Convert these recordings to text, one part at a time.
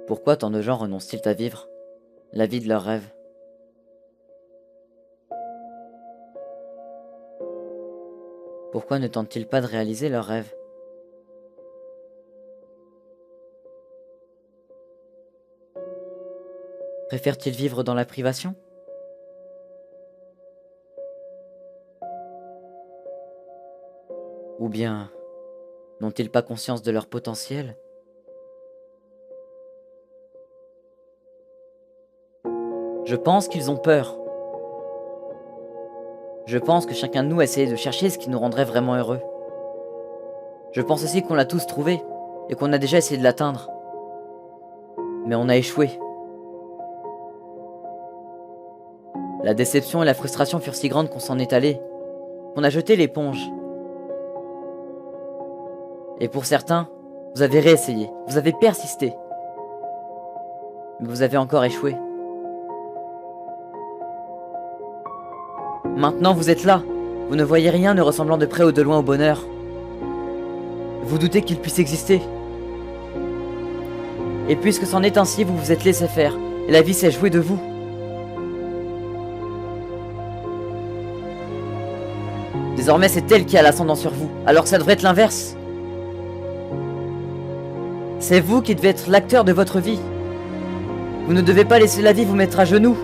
Pourquoi tant de gens renoncent-ils à vivre la vie de leurs rêves? Pourquoi ne tentent-ils pas de réaliser leurs rêves? Préfèrent-ils vivre dans la privation? Ou bien n'ont-ils pas conscience de leur potentiel? Je pense qu'ils ont peur. Je pense que chacun de nous a essayé de chercher ce qui nous rendrait vraiment heureux. Je pense aussi qu'on l'a tous trouvé, et qu'on a déjà essayé de l'atteindre. Mais on a échoué. La déception et la frustration furent si grandes qu'on s'en est allé, qu'on a jeté l'éponge. Et pour certains, vous avez réessayé, vous avez persisté. Mais vous avez encore échoué. Maintenant vous êtes là, vous ne voyez rien ne ressemblant de près ou de loin au bonheur. Vous doutez qu'il puisse exister. Et puisque c'en est ainsi, vous vous êtes laissé faire, et la vie s'est jouée de vous. Désormais c'est elle qui a l'ascendant sur vous, alors que ça devrait être l'inverse. C'est vous qui devez être l'acteur de votre vie. Vous ne devez pas laisser la vie vous mettre à genoux.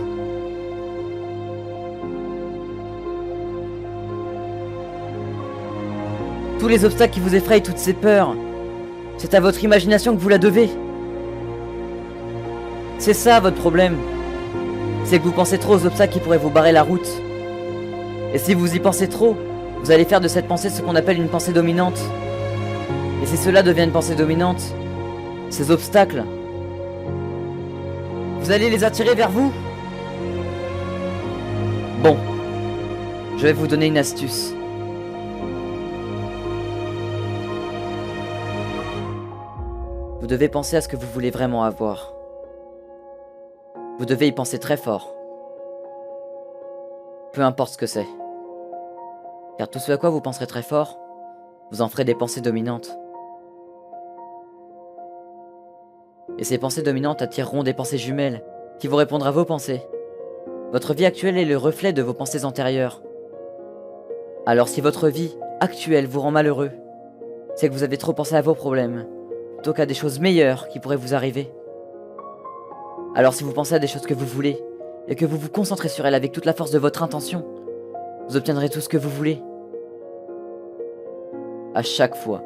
Tous les obstacles qui vous effrayent, toutes ces peurs, c'est à votre imagination que vous la devez. C'est ça votre problème. C'est que vous pensez trop aux obstacles qui pourraient vous barrer la route. Et si vous y pensez trop, vous allez faire de cette pensée ce qu'on appelle une pensée dominante. Et si cela devient une pensée dominante, ces obstacles, vous allez les attirer vers vous. Bon, je vais vous donner une astuce. Vous devez penser à ce que vous voulez vraiment avoir. Vous devez y penser très fort. Peu importe ce que c'est. Car tout ce à quoi vous penserez très fort, vous en ferez des pensées dominantes. Et ces pensées dominantes attireront des pensées jumelles, qui vont répondre à vos pensées. Votre vie actuelle est le reflet de vos pensées antérieures. Alors si votre vie actuelle vous rend malheureux, c'est que vous avez trop pensé à vos problèmes, plutôt qu'à des choses meilleures qui pourraient vous arriver. Alors si vous pensez à des choses que vous voulez, et que vous vous concentrez sur elles avec toute la force de votre intention, vous obtiendrez tout ce que vous voulez. À chaque fois.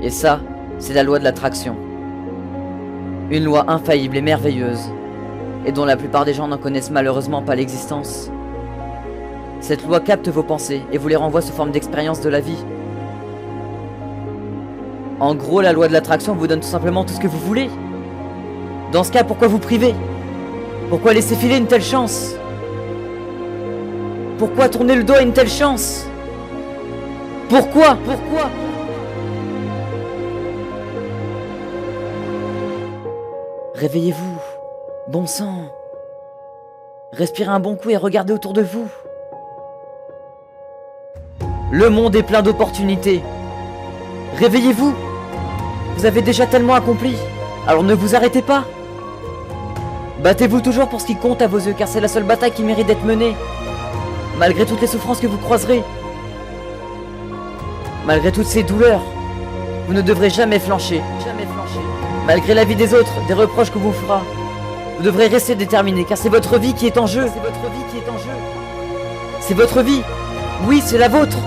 Et ça, c'est la loi de l'attraction. Une loi infaillible et merveilleuse, et dont la plupart des gens n'en connaissent malheureusement pas l'existence. Cette loi capte vos pensées et vous les renvoie sous forme d'expérience de la vie. En gros, la loi de l'attraction vous donne tout simplement tout ce que vous voulez. Dans ce cas, pourquoi vous priver? Pourquoi laisser filer une telle chance? Pourquoi tourner le dos à une telle chance? Pourquoi? Réveillez-vous, bon sang. Respirez un bon coup et regardez autour de vous. Le monde est plein d'opportunités. Réveillez-vous. Vous avez déjà tellement accompli, alors ne vous arrêtez pas. Battez-vous toujours pour ce qui compte à vos yeux, car c'est la seule bataille qui mérite d'être menée. Malgré toutes les souffrances que vous croiserez, malgré toutes ces douleurs, vous ne devrez jamais flancher. Malgré la vie des autres, des reproches que vous fera, vous devrez rester déterminé, car c'est votre vie qui est en jeu. C'est votre vie. Oui, c'est la vôtre.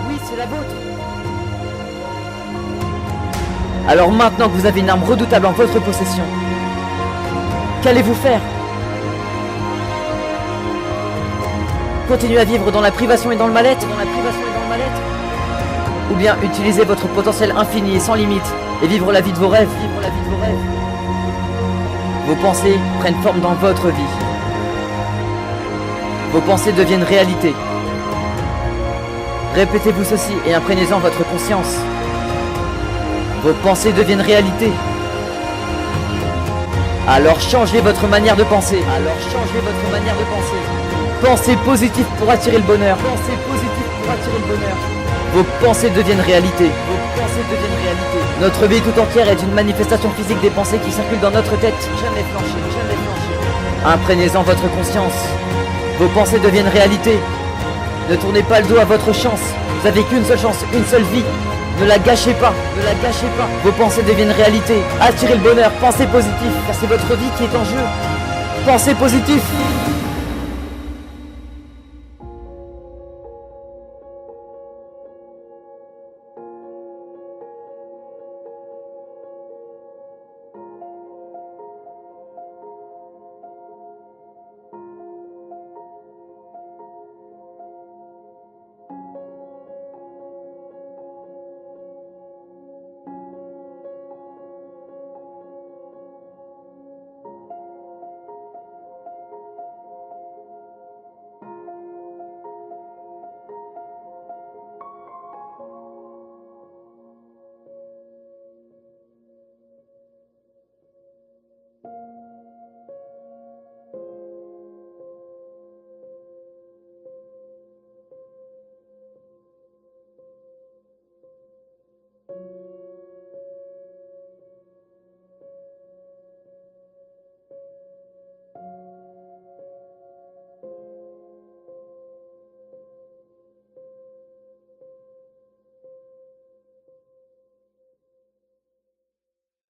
Alors maintenant que vous avez une arme redoutable en votre possession, qu'allez-vous faire? Continuer à vivre dans la privation et dans le mal-être? Ou bien utiliser votre potentiel infini et sans limite et vivre la vie de vos rêves? Vos pensées prennent forme dans votre vie. Vos pensées deviennent réalité. Répétez-vous ceci et imprégnez-en votre conscience. Vos pensées deviennent réalité. Alors changez votre manière de penser. Pensez positif pour attirer le bonheur. Pensez positif pour attirer le bonheur. Vos pensées deviennent réalité. Vos pensées deviennent réalité. Notre vie tout entière est une manifestation physique des pensées qui circulent dans notre tête. Jamais flancher, jamais flancher. Imprégnez-en votre conscience. Vos pensées deviennent réalité. Ne tournez pas le dos à votre chance. Vous avez qu'une seule chance, une seule vie. Ne la gâchez pas, ne la gâchez pas. Vos pensées deviennent réalité. Attirez le bonheur, pensez positif, car c'est votre vie qui est en jeu. Pensez positif.